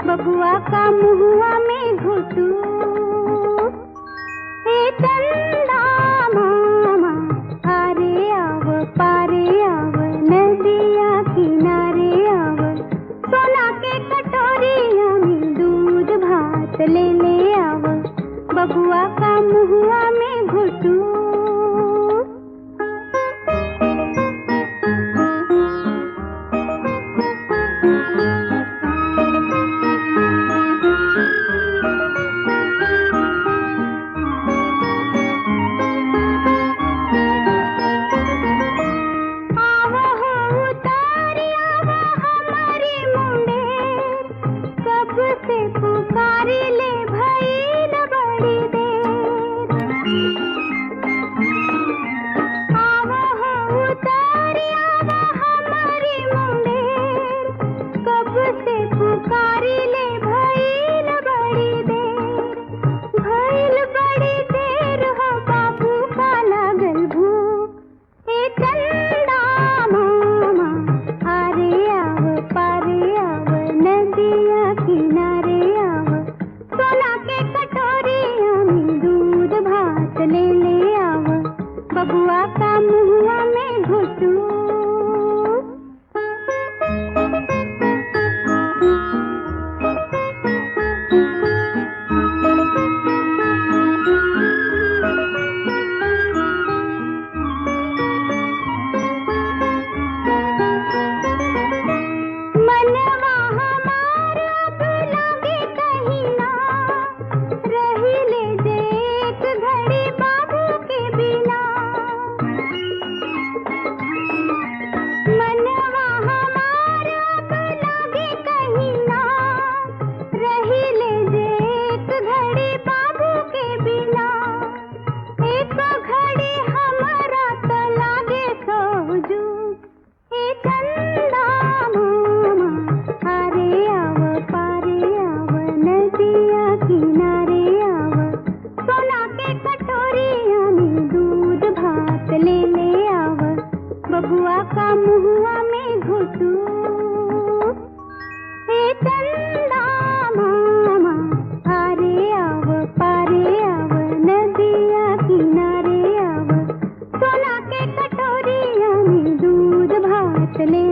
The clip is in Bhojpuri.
बबुआ का मुहुआ में घुटू, हे चंदा मामा आरे आव पारे आव नदिया किनारे आव, सोना के कटोरिया में दूध भात ले ले आव, बबुआ का मुहुआ में घुटू। पुकारी ले भई न बड़ी देर, आवो हो उतारी आवो हमारी मुंडेर, कब से पुकारी ले भई न बड़ी देर, भइल बड़ी देर हो बाबू का लागल भूख, ए चंदा मामा आरे आव पारे आव नदिया किनारे, ले ले आव, बबुआ का मुहुआ में घुटू। मनवा हमार अब लागे कहीं ना, रही ले जे एक घड़ी बाबू के बिना, मनवा हमार अब लागे कहीं ना, रही ले जे एक घड़ी बाबू के बिना, एक घड़ी हमारा तो लागे सोजू, ए चंदा मामा आरे आव पारे आव नदिया किनारे आव, सोना के कटोरिया में दूध भात ले ले आव, बबुआ का मुहुआ में घुटू। हे चंदा मामा आरे आव पारे आव नदिया किनारे आव, सोना के कटोरिया में दूध भात ले